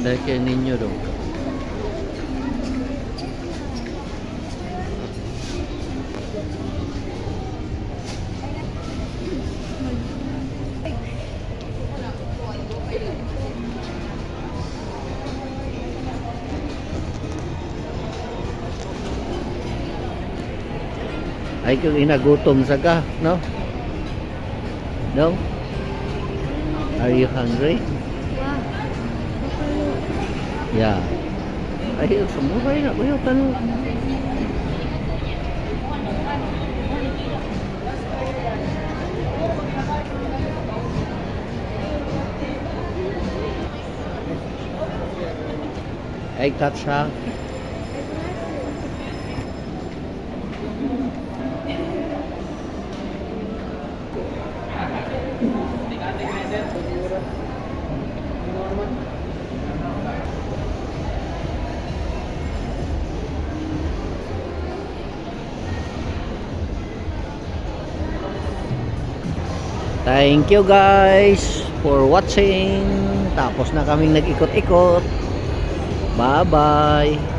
Dahil kayo ninyo dong. Ay kung inagutom sa ka, no? No? Are you hungry? Yeah. Ay, semua nak boleh tanong. Egg tatsa. Thank you guys for watching. Tapos na kaming nag-ikot-ikot. Bye bye.